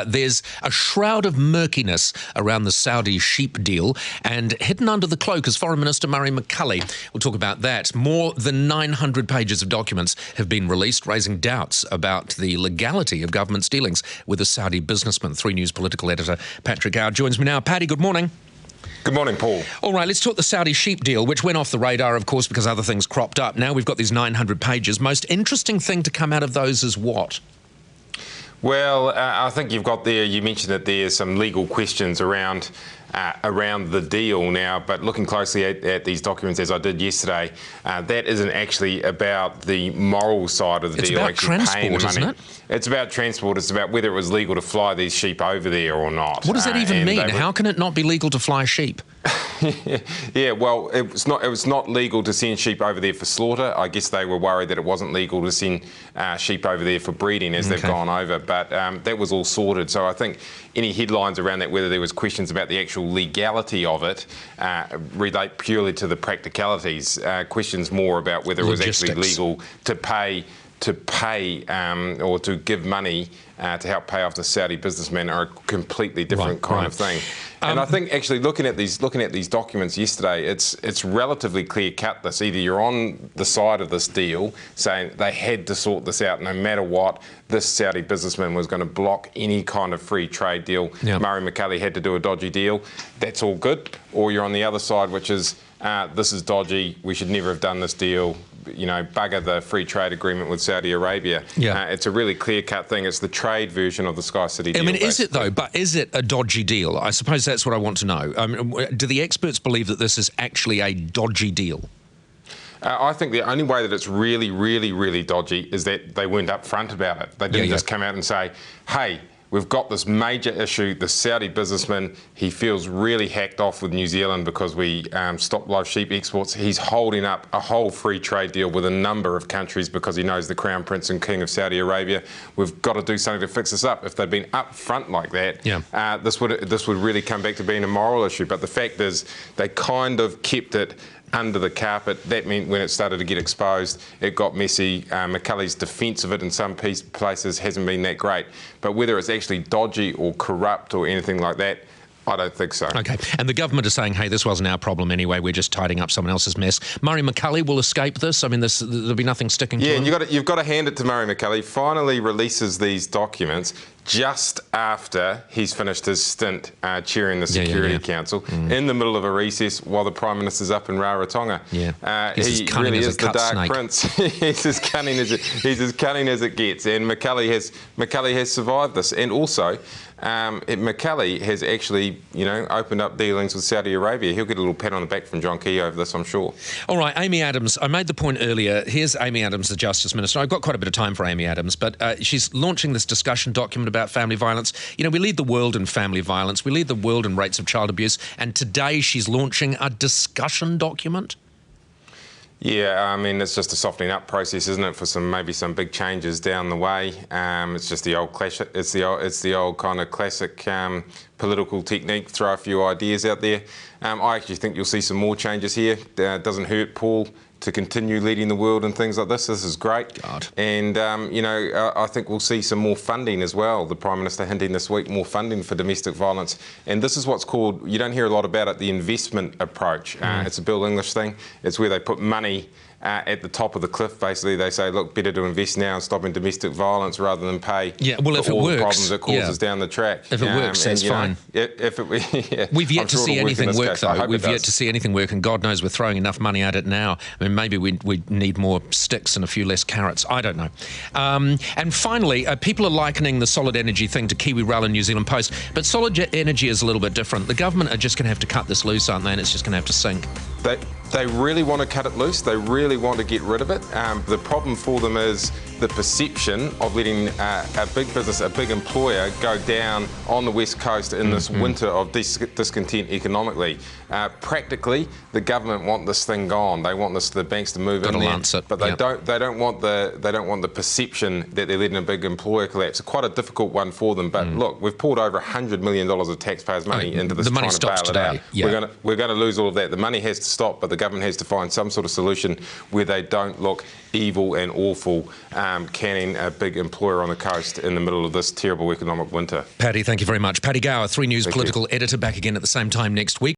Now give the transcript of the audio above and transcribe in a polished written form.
There's a shroud of murkiness around the Saudi sheep deal, and hidden under the cloak is Foreign Minister Murray McCully. We'll talk about that. More than 900 pages of documents have been released, raising doubts about the legality of government's dealings with a Saudi businessman. 3 News political editor Patrick Gower joins me now. Paddy, good morning. Good morning, Paul. All right, let's talk the Saudi sheep deal, which went off the radar, of course, because other things cropped up. Now we've got these 900 pages. Most interesting thing to come out of those is what? Well, I think you've got there, you mentioned that there's some legal questions around the deal now, but looking closely at these documents, as I did yesterday, that isn't actually about the moral side of the deal. It's about transport, isn't it? It's about transport. It's about whether it was legal to fly these sheep over there or not. What does that even mean? How can it not be legal to fly sheep? Yeah, well, it was not legal to send sheep over there for slaughter. I guess they were worried that it wasn't legal to send sheep over there for breeding as they've gone over, but that was all sorted. So I think any headlines around that, whether there was questions about the actual legality of it, relate purely to the practicalities. Questions more about whether it was actually legal to pay or to give money to help pay off the Saudi businessmen are a completely different kind of thing. And I think actually looking at these documents yesterday, it's relatively clear cut. This either you're on the side of this deal saying they had to sort this out no matter what. This Saudi businessman was going to block any kind of free trade deal. Murray McCully had to do a dodgy deal. That's all good. Or you're on the other side, which is this is dodgy. We should never have done this deal. You know, bugger the free trade agreement with Saudi Arabia. It's a really clear-cut thing. It's the trade version of the Sky City deal. I mean, is it though? But is it a dodgy deal? I suppose that's what I want to know. Do the experts believe that this is actually a dodgy deal? I think the only way that it's really, really, really dodgy is that they weren't upfront about it. They didn't just come out and say, hey, we've got this major issue. The Saudi businessman, he feels really hacked off with New Zealand because we stopped live sheep exports. He's holding up a whole free trade deal with a number of countries because he knows the Crown Prince and King of Saudi Arabia. We've got to do something to fix this up. If they'd been upfront like that, this would really come back to being a moral issue. But the fact is, they kind of kept it under the carpet. That meant when it started to get exposed, it got messy. McCully's defence of it in some places hasn't been that great. But whether it's actually dodgy or corrupt or anything like that, I don't think so. OK. And the government is saying, hey, this wasn't our problem anyway, we're just tidying up someone else's mess. Murray McCully will escape this? I mean, there'll be nothing sticking to him? Yeah, and you've got to hand it to Murray McCully. Finally releases these documents just after he's finished his stint chairing the Security Council, in the middle of a recess while the Prime Minister's up in Rarotonga. He really is the Dark Prince. He's as cunning as it gets, and McCully has survived this. And also, McCully has actually, opened up dealings with Saudi Arabia. He'll get a little pat on the back from John Key over this, I'm sure. All right, Amy Adams. I made the point earlier. Here's Amy Adams, the Justice Minister. I've got quite a bit of time for Amy Adams, but she's launching this discussion document about family violence. We lead the world in family violence. We lead the world in rates of child abuse. And today she's launching a discussion document. Yeah, I mean, it's just a softening up process, isn't it, for maybe some big changes down the way. It's just the old clash. It's the old kind of classic political technique. Throw a few ideas out there. I actually think you'll see some more changes here. It doesn't hurt, Paul, to continue leading the world and things like this. This is great. And, I think we'll see some more funding as well. The Prime Minister hinting this week, more funding for domestic violence. And this is what's called, you don't hear a lot about it, the investment approach. It's a Bill English thing. It's where they put money at the top of the cliff. Basically, they say, look, better to invest now in stopping domestic violence rather than pay for all the problems it causes down the track. If it works, that's fine. We've yet to see anything work, though. We've yet to see anything work, and God knows we're throwing enough money at it now. I mean, maybe we need more sticks and a few less carrots. I don't know. And finally, people are likening the Solid Energy thing to Kiwi Rail and New Zealand Post, but Solid Energy is a little bit different. The government are just going to have to cut this loose, aren't they? And it's just going to have to sink. They really want to cut it loose. They really want to get rid of it. The problem for them is the perception of letting a big business, a big employer, go down on the West Coast in this winter of discontent economically. Practically, the government want this thing gone. They want the banks to move in there, but they don't want the perception that they're letting a big employer collapse. It's quite a difficult one for them. But look, we've poured over $100 million of taxpayers' money into this, trying to bail it out. We're going to lose all of that. The money has to stop, but the government has to find some sort of solution where they don't look evil and awful canning a big employer on the coast in the middle of this terrible economic winter. Paddy, thank you very much. Paddy Gower, 3 News political editor, back again at the same time next week.